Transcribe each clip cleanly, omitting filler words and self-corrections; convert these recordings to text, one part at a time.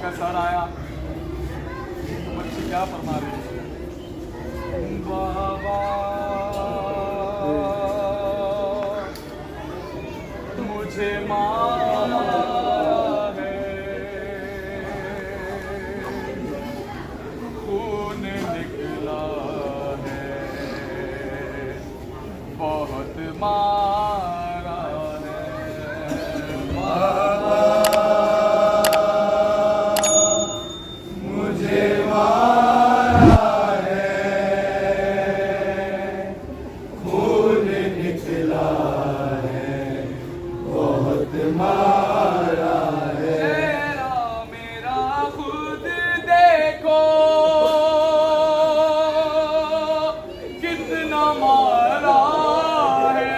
का सर आया तो बच्ची क्या फरमा रही है, बाबा मुझे मारा है, खून निकला है, बहुत मारा है बाबा मुझे मारा है, खून निकला है, बहुत मारा है। चेहरा मेरा खुद देखो कितना मारा है,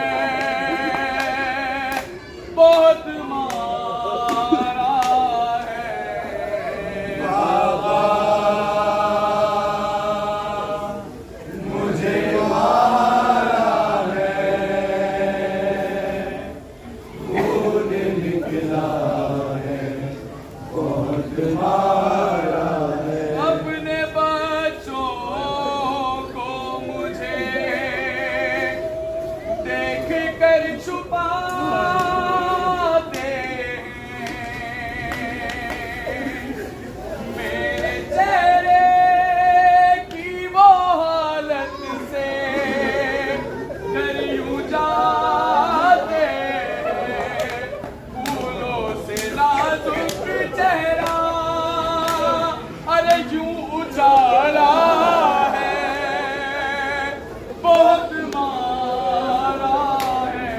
बहुत मारा है बाबा मुझे मारा है, खून निकला है, बहुत मारा है। अपने बच्चों को मुझे देख कर छुपाते हैं, मेरे चेहरे की वो हालत से डर यूं जाते हैं, फूलों से नाजुक चेहरा अरे यूं उजाला है, बहुत मारा है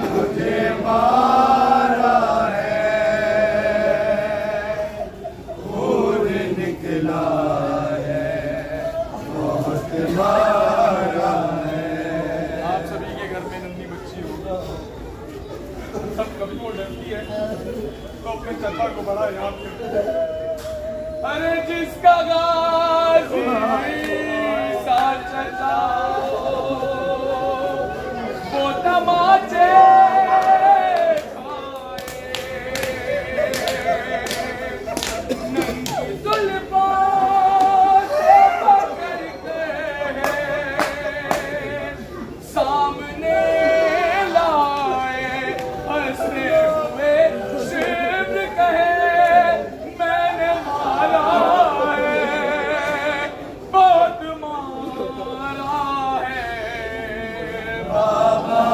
मुझे मारा है, खून निकला है, बहुत मारा है। आप सभी के घर में नन्ही बच्ची होगा, सब कभी वो डरती है तो अपने चंदा को बड़ा याद करती है। अरे जिसका गाजी सा चचा वो तमाचे खाए, नंगी जुल्फों से पकड़ते हैं, सामने लाए हंसते हुए शिव कहे मैंने मारा है, बहुत मारा है बाबा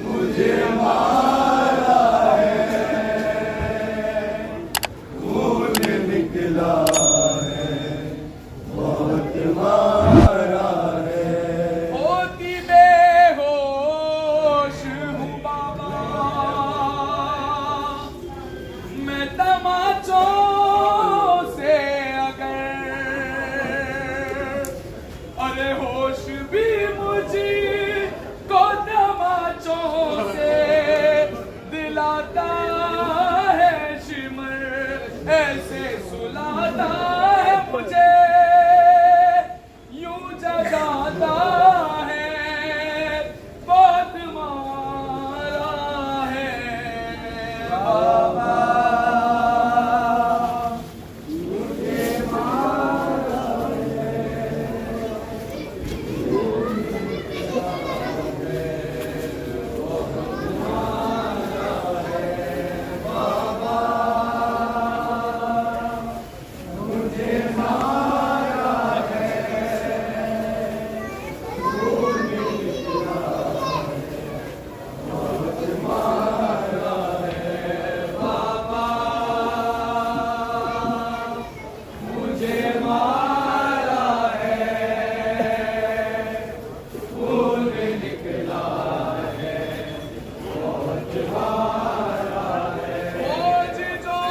मुझे मारा है, खून निकला है, बहुत मारा है। होती बेहोश हूँ बाबा मैं तमाचों से, अगर अरे होश भी मुझे को तमाचों से दिलाता है, शिमर ऐसे सुलाता है मुझे, यूं जगाता है, बहुत मारा है बाबा मुझे मारा है, बहुत मारा है बाबा मुझे मारा है, खून निकला है, बहुत मारा है बाबा मुझे मारा है, खून निकला है, बहुत मारा है। खोज जो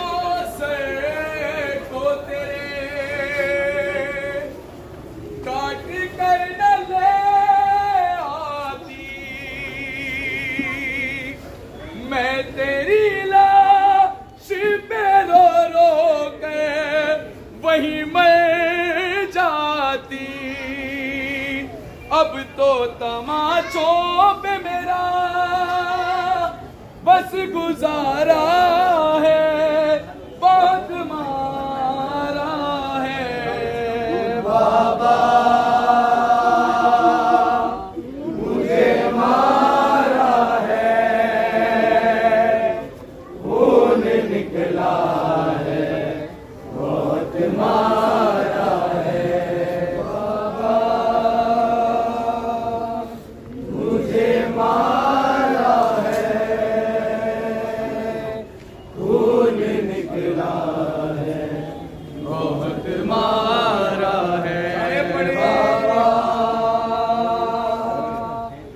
सर को तेरे काट कर न ले आती, मैं तेरी लाश पे रो रो कर वहीं मर जाती, अब तो तमाचों पे मेरा बस गुजारा है, बहुत मारा है बाबा, मुझे मारा है, खून निकला है, बहुत मारा है बाबा, मुझे मारा है, खून निकला है, बहुत मारा है बाबा,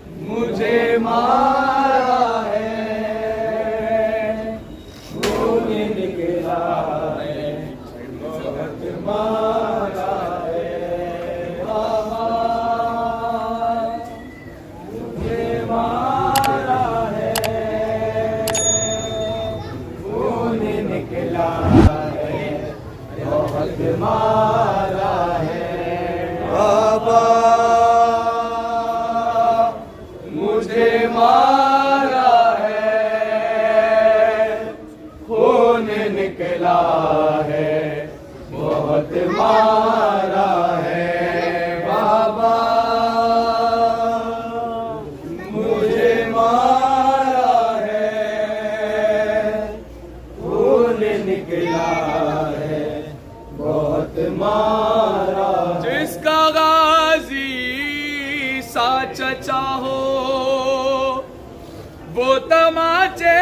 मुझे मारा है, खून निकला है, बहुत मारा है बाबा, मुझे मारा है, खून निकला है, बहुत मारा है बाबा, मुझे मारा है, खून निकला है, बहुत मारा है बाबा, मुझे मारा है, खून निकला है, बहुत मारा। जिसका गाजी सा चचा हो वो तमाचे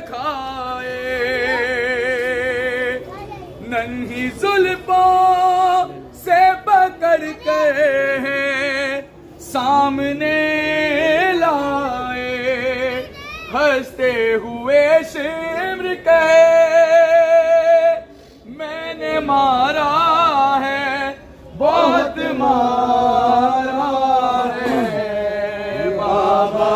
खाए, नन्ही जुल्फों से पकड़ कर सामने लाए, हंसते हुए शिम्र कहे मैंने मारा है, बहुत मारा है बाबा,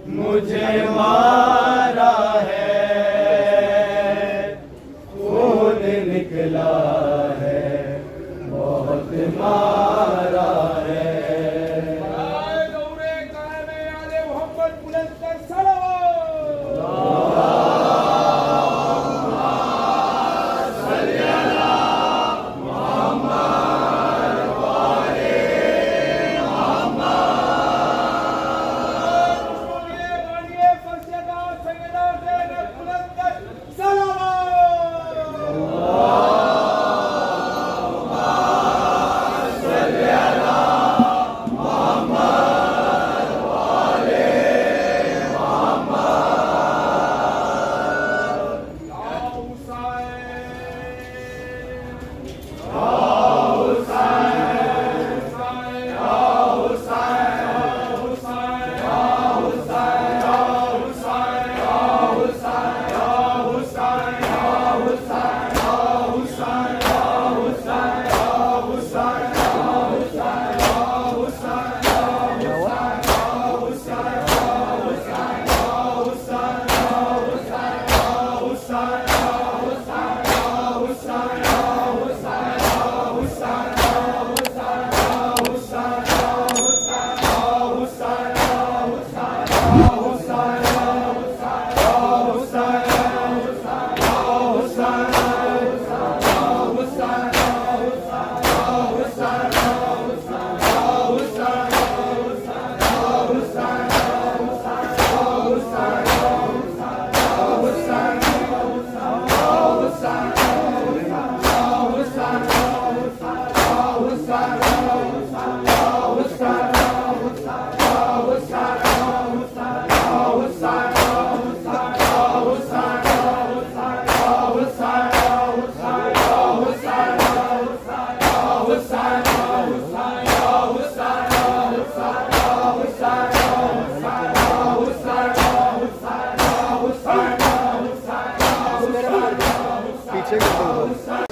मुझे मारा है, खून निकला है, बहुत मारा है।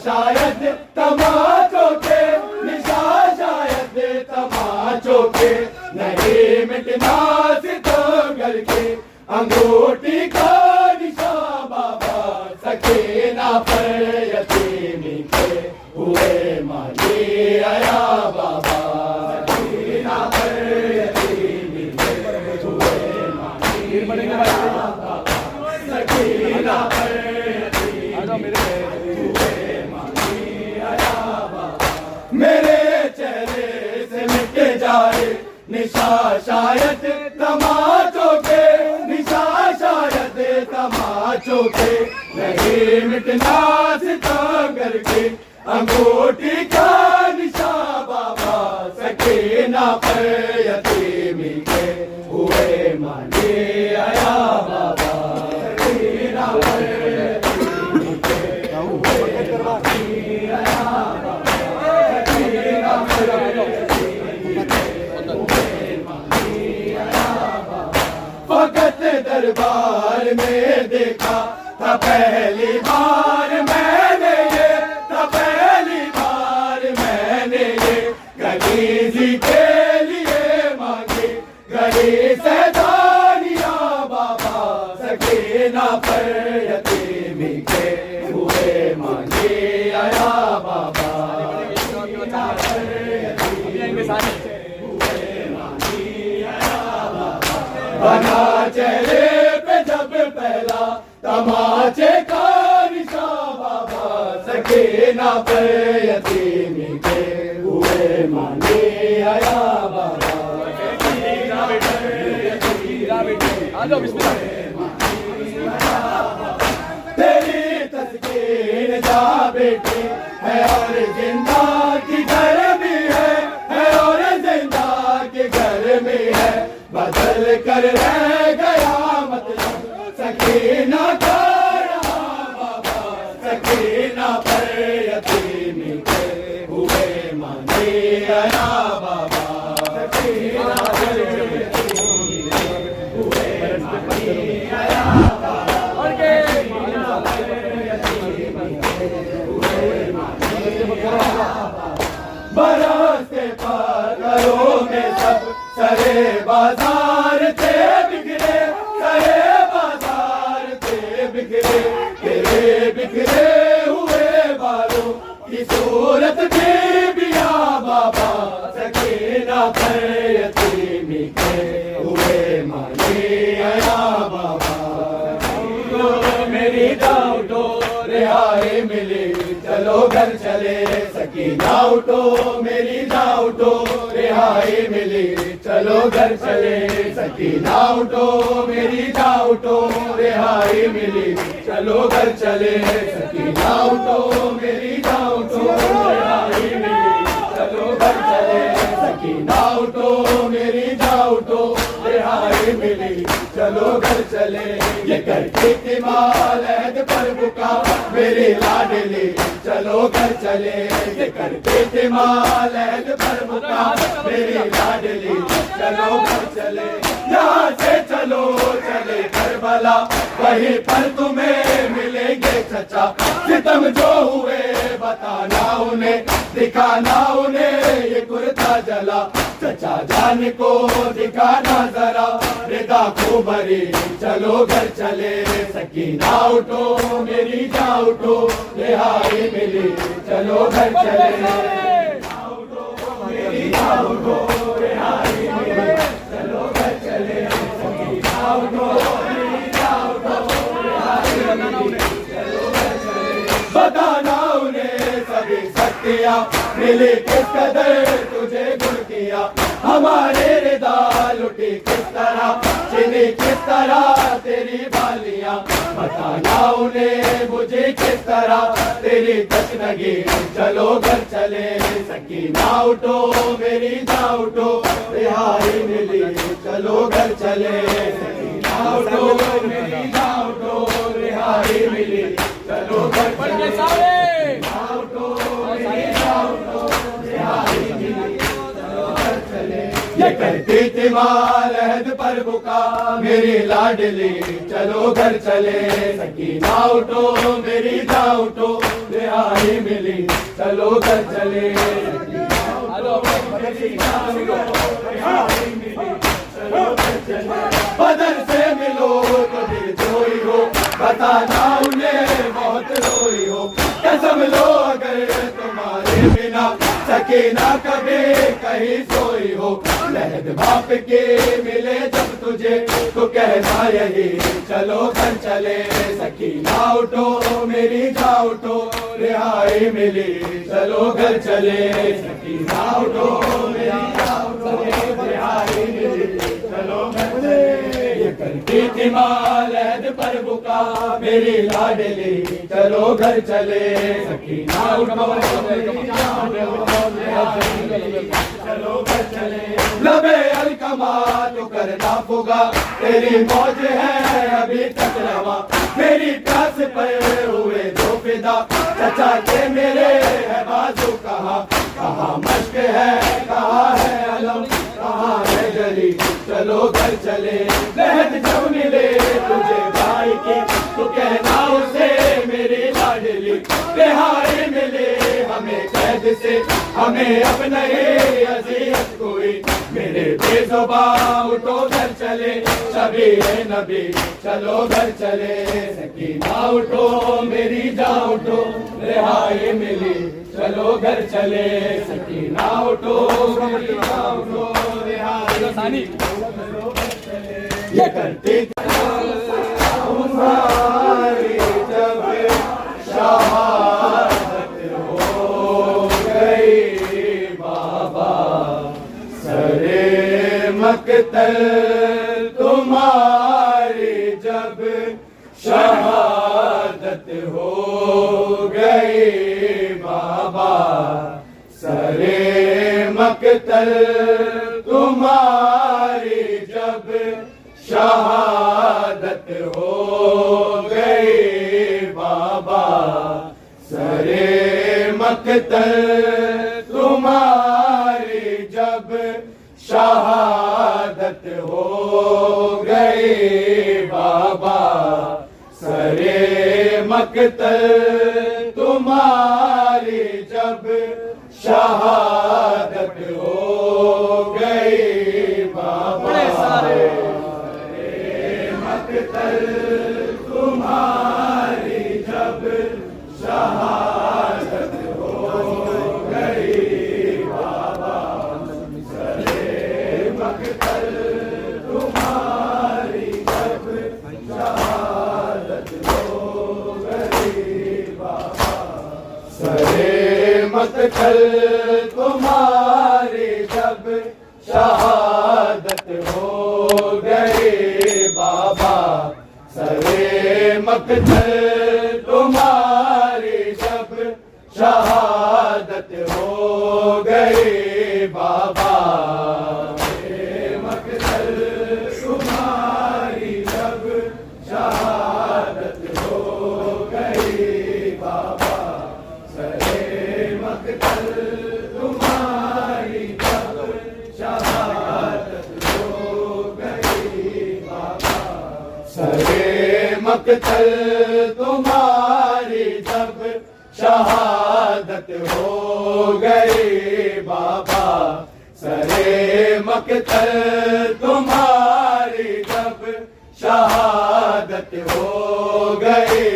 शायद तमाचों के निशान, शायद तमाचों के नहीं मिटना सितम करके, अंगूठी का निशान बाबा सकीना पर यतीमी के हुए माली आया आए, निशा शायद तमाचों के, निशा शायद तमाचों के, नहीं मिटना सितम करके अंगूठी का निशा बाबा, सकीना पर यतीमी के हुए माने आया बाबा, सकीना पर यतीमी के हुए माने आया बाबा, सकीना पर यतीमी के हुए माने आया बाबा। फकत दरबार में देखा था पहली बार मैंने ये, था पहली बार मैंने ये, गली जी के लिए मांगे गली से दानियां बाबा, सकीना पर यतीमी के हुए मांगे आया बाबा, सकीना पर यतीमी के हुए मांगे आया बाबा। बना चेहरे पे जब पहला तमाचे का निशा बाबा, सकीना पर यतीमी के हुए माने आया बाबा, सकीना पर यतीमी के हुए माने आया बाबा। तेरी तस्कीर जा बेटी है और जिंदा की घर में है और जिंदा के घर में है, बदल कर रह गया मतलब सकीना का रहा बाबा, सकीना पर यतीमी के हुए माने आया बाबा, सकीना पर यतीमी के हुए माने आया बाबा, सकीना पर यतीमी के हुए माने आया बाबा। बरसते पागलों में सब सरे बाजार थे बिखरे, सरे बाजार थे बिखरे, तेरे बिखरे हुए बालों की सूरत भी बिया बाबा, सकीना पर यतीमी के हुए माने आया बाबा। मेरी डाउटो रिहाई मिली, चलो घर चले, सकीना उठो मेरी डाउटो रिहाई मिली, चलो घर चले, सकीना उठो मेरी डाउटो रिहाई मिली, चलो घर चले, सकीना उठो मेरी डाउटो रिहाई मिली, चलो घर चले, सकीना उठो मेरी डाउटो रिहाई मिली, चलो घर चले। ये करती थी मालहद पर बुका मेरी लाडली, चलो घर चले, ये करती थी मालहद पर बुका मेरी लाडली, चलो घर चले। यहाँ से चलो चले करबला, वहीं पर तुम्हें मिलेंगे चचा, सितम जो हुए बताना उन्हें, दिखाना उन्हें ये कुर्ता जला, चचा जान को दिखाना जरा रिदा को भरी, चलो घर चले, सकीना उठो मेरी जा उठो रिहाई मिली, चलो घर चले, मेरी जा उठो रिहाई मिली, चलो घर चले, सकीना उठो मेरी जा उठो रिहाई मिली, चलो घर चले। बताना उन्हें सभी शक्तियाँ मिली किस कदर तुझे गुण किया, हमारे रिदा लुटी किस तरह, चिनी किस तरह तेरी बालियां, बताना उन्हें मुझे किस तरह तेरी तशनगी, चलो घर चले, सकीना उठो मेरी जा उठो रिहाई मिली, चलो घर चले, सकीना उठो मेरी जा उठो रिहाई मिली, चलो घर चले, सकीना उठो मेरी जा उठो रिहाई मिली, चलो घर चले। ये करती थी मालहद पर बुका मेरी लाडली, चलो घर चले, सकीना उठो मेरी जा उठो रिहाई मिली, चलो घर चले, बदर से मिलो तो दिल जोई हो, बताना उन्हें बहुत रोई हो, कसम लो अगर तुम्हारे बिना सकीना कभी कहीं सोई हो, लहद बाप के मिले जब तुझे तो कहना यही, चलो घर चले, सकीना उठो मेरी जा उठो रिहाई मिली, चलो घर चले, सकीना उठो मेरी जा उठो हिमालय पर्व का मेरी लाडली चलो घर चले सखीना उठो चलो घर चले लबे अलकमा तो करना फुगा तेरी मौज है अभी तक रवा मेरी प्यास पर हुए दो फिदा चचा के मेरे है बाजू कहाँ मश्क है कहाँ है अलम कहाँ है गली चलो घर चले लहद जब मिले तुझे भाई की तो कहना उसे मेरी लाडली रिहाई मिले हमें कैद से हमें अब नहीं अज़ियत कोई मेरे बेजुबा उठो घर चले शबी नबी चलो घर चले सकीना उठो मेरी जा उठो रिहाई मिली चलो घर चले सकीना उठो मेरी जा उठो रिहाई ये करती हमारी जब शहादत हो गई बाबा सरे मकतल तुम्हारी जब शहादत हो गई बाबा सरे मकतल तुम्हारी जब शहादत हो गई बाबा सरे मकतल तुम्हारी जब शहादत हो गई बाबा सरे मकतल तुम्हारी जब शहादत हो गई बाबा तुम्हारी जब शहादत हो गई बाबा सरे मकतल तुम्हारी जब शहादत हो गई बाबा सरे मकतल तुम्हारी जब शहादत हो गई बाबा सरे मकतल तुम्हारी जब शहादत हो गई बाबा सरे मकतल तुम्हारी जब शहादत हो गई बाबा सरे मकतल तुम्हारी जब शहादत हो गई बाबा सरे मकतल तुम्हारी जब शहादत हो गई बाबा सरे मकतल तुम्हारी जब शहादत हो गई बाबा सरे मकतल तुम्हारी जब शहादत हो गई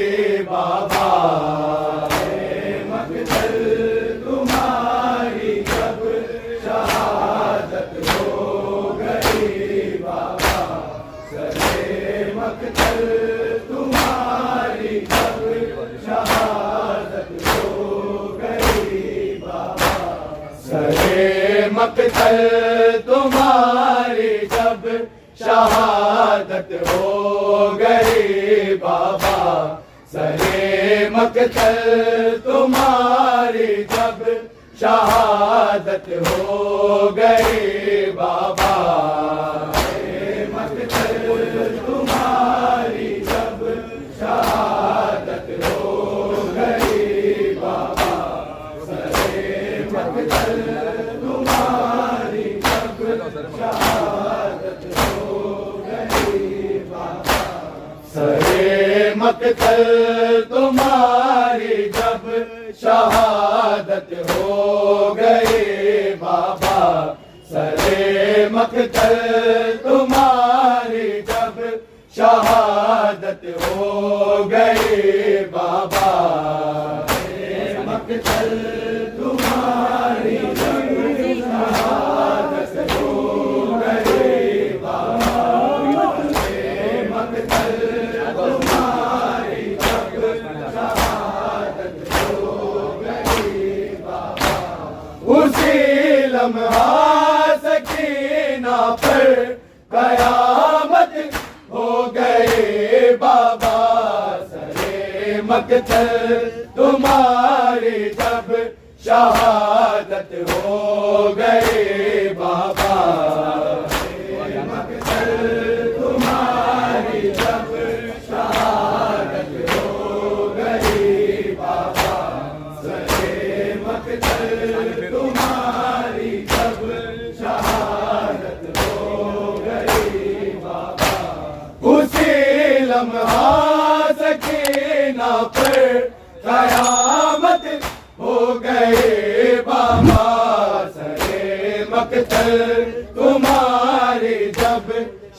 बाबा सरे मकतल तुम्हारी जब शहादत हो गई बाबा सरे मकतल तुम्हारी जब शहादत हो गई बाबा सरे मकतल तुम्हारी जब शहादत हो गई बाबा सरे मकतल तुम्हारी जब शहादत हो गई बाबा सरे मकतल तुम्हारी जब शहादत हो गई बाबा सरे मकतल तुम्हारी जब शहादत हो गई बाबा सरे मकतल तुम्हारी जब शहादत हो गई बाबा सरे मकतल तुम्हारी जब शहादत हो गई बाबा सरे मकतल तुम्हारी जब शहादत हो गई बाबा उसी लम्हा सकीना पर कयामत हो गई मकतल तुम्हारी जब शहादत हो गए बाबा, मकतल तुम्हारी जब शहादत हो गई बाबा, सरे मकतल तुम्हारी जब शहादत हो गई बाबा, उसी लम्हा सकीना पर कयामत हो गए बाबा, सरे मकतल तुम्हारी जब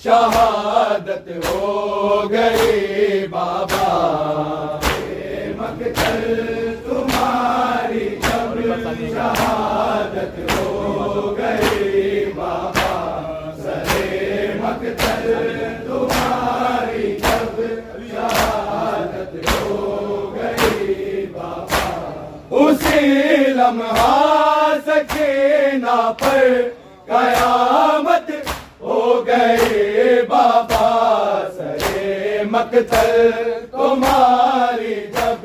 शहादत हो गई बाबा, सरे मकतल तुम्हारी जब शहादत हो गई बाबा, सरे मकतल तुम्हारी जब शहादत हो गई बाबा, उसी लम्हा सकीना पर कयामत हो गए बाबा, सरे मकतल तुम्हारी जब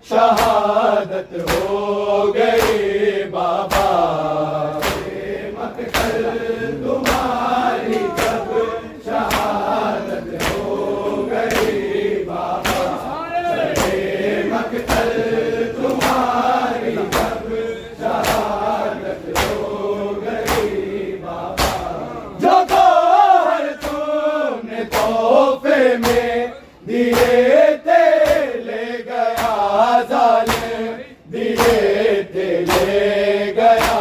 शहादत हो गई बाबा, सरे मकतल तुम्हारी जब शहादत हो गई बाबा, सरे मकतल तुम्हारी जब शहादत हो गई बाबा, जो गौहर तुमने तोहफे में दिए थे ले गया जालिम, दिए थे ले गया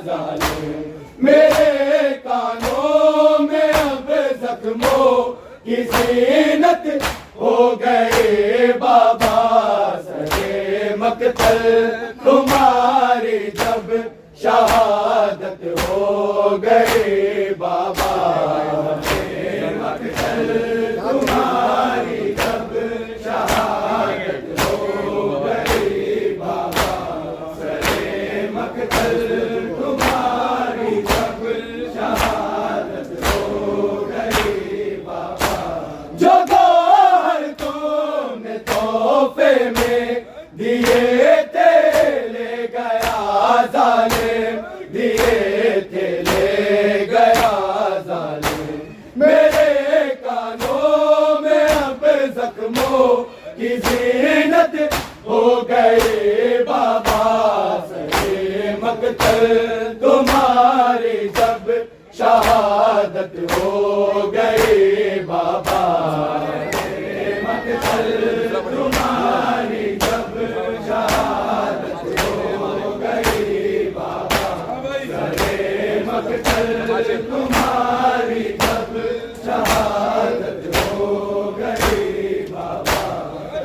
जालिम, मेरे कानों में अब जख्मों की ज़ीनत हो गए बाबा, सरे मकतल तुम्हारी जब शहादत हो गई बाबा, सरे मकतल तुम्हारी जब शहादत हो गई बाबा, सरे मकतल तुम्हारी जब शहादत हो गई बाबा, जो गौहर तुमने तोहफे में दिए थे ले गया जालिम, दिए थे ले गया जालिम, मेरे कानों में अब जख्मों की ज़ीनत हो गई बाबा, सरे मकतल तुम्हारी जब शहादत हो गई बाबा, सरे मकतल तुम्हारी जब शहादत हो गई बाबा, सरे मकतल तुम्हारी जब शहादत हो गई बाबा,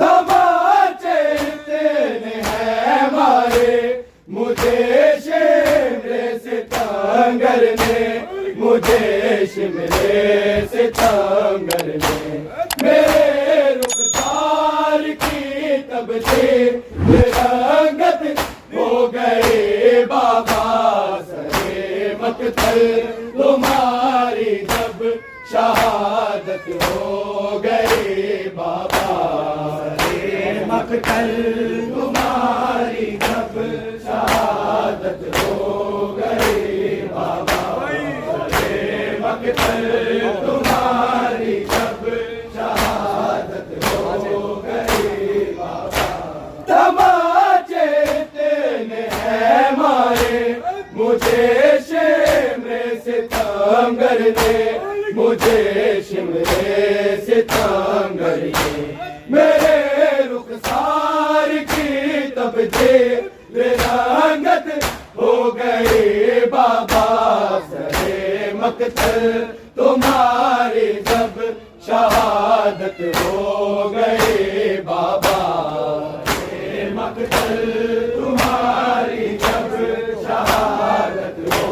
तमाचे इतने हैं मारे मुझे शिमले सितंगर ने, मुझे शिमले सितंगर ने, मेरे रुखसार की तब से रंगत हो गए बाबा, सरे मकतल तुम्हारी जब शहादत हो गई बाबा, सरे मकतल तुम्हारी जब शहादत हो गई बाबा, सरे मकतल तुम्हारी जब शहादत हो गई बाबा, तमाचे इतने हैं मारे मुझे शिमले सितंगर ने, मुझे शिमले सितंगर ने, मेरे रुखसार की तब से रंगत हो गई बाबा, सरे मकतल तुम्हारी जब शहादत हो गई बाबा, सरे मकतल तुम्हारी जब शहादत हो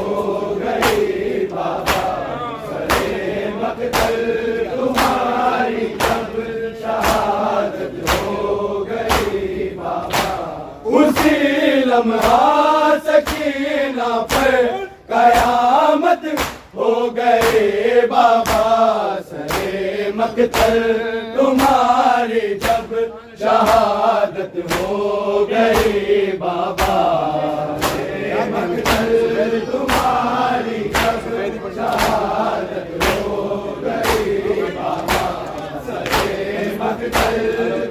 गई बाबा, सरे मकतल तुम्हारी जब शहादत हो गई बाबा, उसी लम्हा सकीना पर कयामत हो गए बाबा, सरे मकतल तुम्हारी जब शहादत शहादत हो गई बाबा, मकतल तुम्हारी जब शहादत हो गई बाबा, मकतल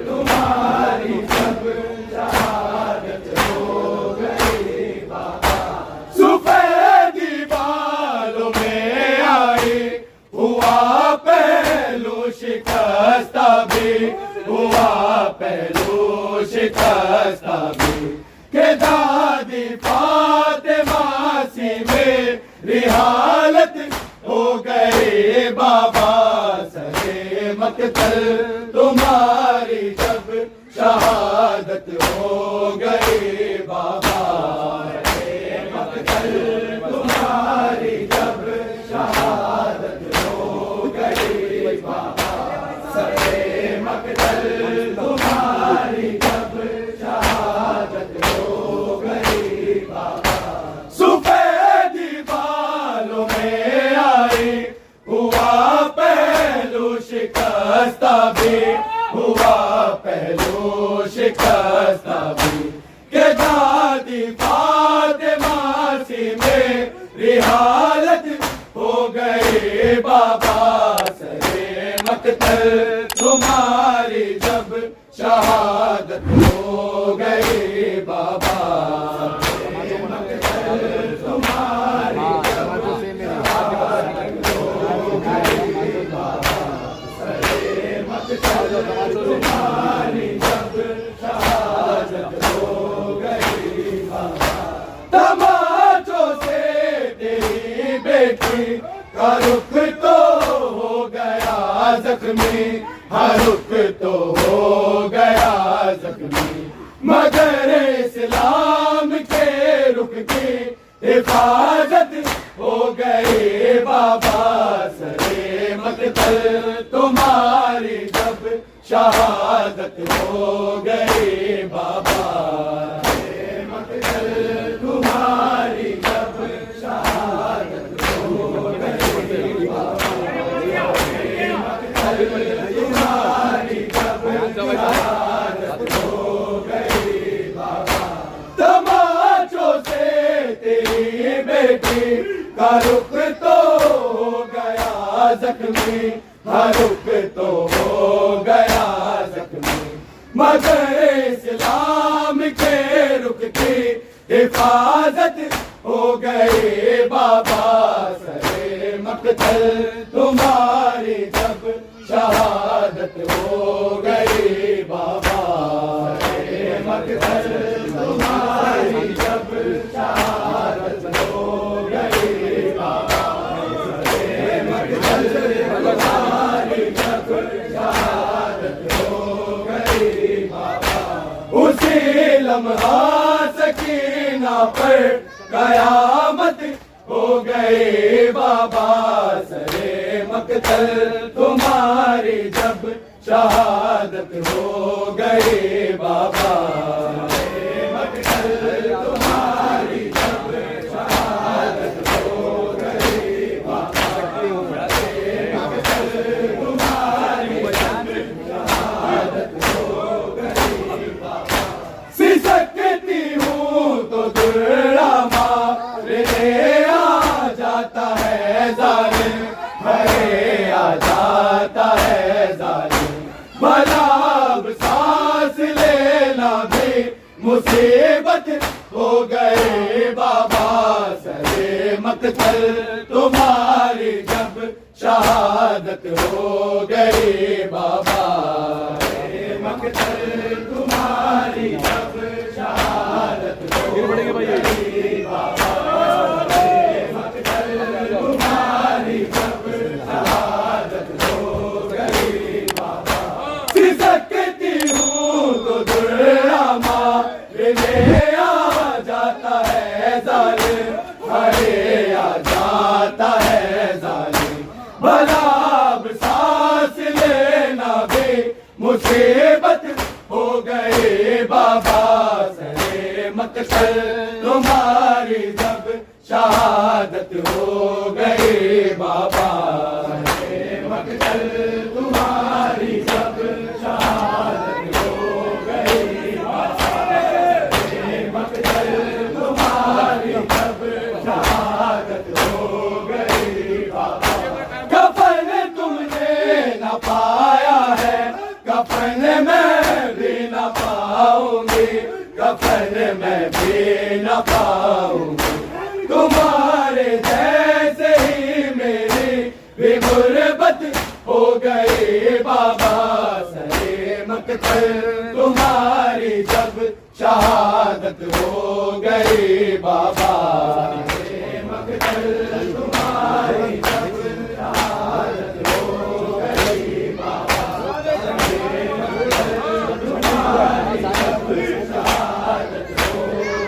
तुम्हारी जब शहादत हो गई बाबा। सफेदी बालों में आई हुआ पहलू शिकस्ता भी, हुआ पहलू शिकस्ता भी, के दादी फातिमा सी मेरी हालत हो गई बाबा, सरे मकतल तुम्हारी जब शहादत हो गई बाबा, सरे मकतल तुम्हारी जब शहादत हो गई बाबा, सरे मकतल तुम्हारी जब शहादत हो गई बाबा। सफेदी बालों में आई हुआ पहलू शिकस्ता भी, हुआ पहलू शिकस्ता भी, के दादी फातिमा सी मेरी हालत हो गई बाबा, सरे मकतल तुम्हारी जब शहादत हो गई बाबा, सरे मकतल तुम्हारी जब शहादत हो गई बाबा, सरे मकतल तुम्हारी जब शहादत हो गई बाबा। तमाचों से तेरी बेटी का रुख तो हो गया जख्मी, हर रुख तो हो गया जख्मी, मगर इस्लाम के रुख की हिफाजत हो गई बाबा, सरे मकतल तुम्हारी जब शहादत हो गई बाबा, सरे मकतल तुम्हारी जब शहादत हो गई बाबा, सरे मकतल तुम्हारी जब शहादत हो गई बाबा। तमाचों से तेरी बेटी का रुख तो हो गया जख्मी, हर रुख तो हो गया जख्मी, मगर इस्लाम के रुख की हिफाजत हो गई बाबा, सरे मकतल तुम्हारी जब शहादत हो गई बाबा, सरे मकतल तुम्हारी जब शहादत हो गई बाबा, सरे मकतल तुम्हारी जब शहादत हो गई बाबा। उसी लम्हा सकीना पर कयामत हो गई बाबा, सरे मकतल तुम्हारी जब शहादत हो गई बाबा, सरे मकतल तुम्हारी जब शहादत हो गई बाबा, सरे मकतल तुम्हारी जब शहादत हो गई बाबा। सिसकती हूँ तो दुर्रा मारने आ जाता है जालिम, हरे आ जाता है जालिम, भला अब सांस लेना भी मुसीबत हो गए बाबा, सरे मकतल तुम्हारी जब शहादत हो गई बाबा, सरे मकतल तुम्हारी जब शहादत हो गई बाबा, सरे मकतल तुम्हारी जब शहादत हो गई बाबा। सिसकती हूँ तो दुर्रा मारने आ जाता है जालिम, हरे आ जाता है जालिम, भला अब सांस लेना भी मुसीबत हो गई बाबा, सरे मकतल तुम्हारी जब शहादत हो गई बाबा, सरे मकतल तुम्हारी जब शहादत हो गई मैं भी न पाऊं, तुम्हारे जैसे ही मेरी भी गुर्बत हो गई बाबा। सरे मकतल तुम्हारी जब शहादत हो गई बाबा। सरे मकतल तुम्हारी जब शहादत हो गई बाबा। सरे मकतल तुम्हारी जब शहादत हो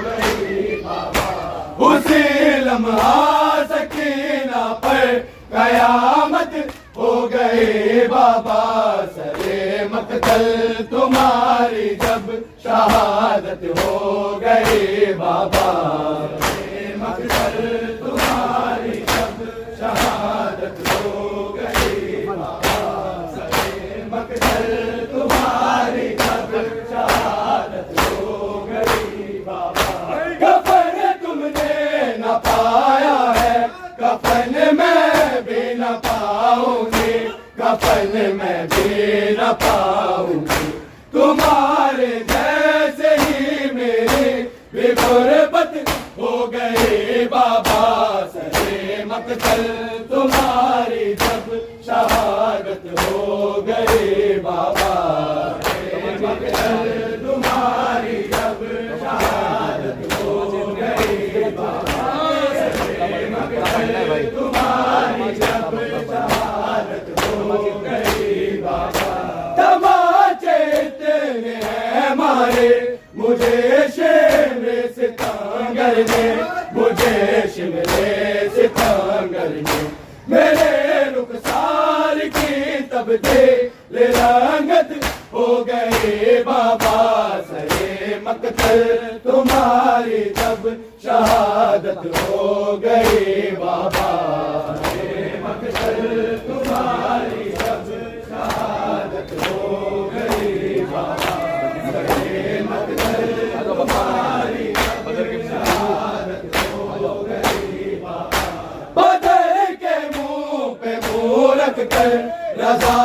गई बाबा। उसी लम्हा सकीना पर कयामत हो गई बाबा। सरे मकतल तुम्हारी जब शहादत हो गई बाबा। सरे मकतल तुम्हारी जब शहादत हो गई बाबा। सरे मकतल तुम्हारी जब शहादत हो गई बाबा। कफन तुमने न पाया है, कफन मैं भी न पाऊंगी, कफन मैं भी न पाऊंगी। तुम्हारे जैसे ही मेरी भी गुर्बत हो गई बाबा। सरे मकतल तुम्हारी जब शहादत हो गई बाबा। सरे मकतल तुम्हारी जब शहादत हो गई बाबा। सरे मकतल तुम्हारी जब शहादत हो गई बाबा। तमाचे इतने हैं मारे मुझे शिमले सितंगर ने, मुझे शिमले सितंगर ने। मेरे रुखसार की तब्दील रंगत हो गई बाबा। सरे मकतल तुम्हारी जब शहादत हो गई बाबा। सरे मकतल तुम्हारी जब शहादत हो गई बाबा। सरे मकतल तुम्हारी जब शहादत हो गई बाबा। बदर के मुंह पे मुंह रख कर रज़ा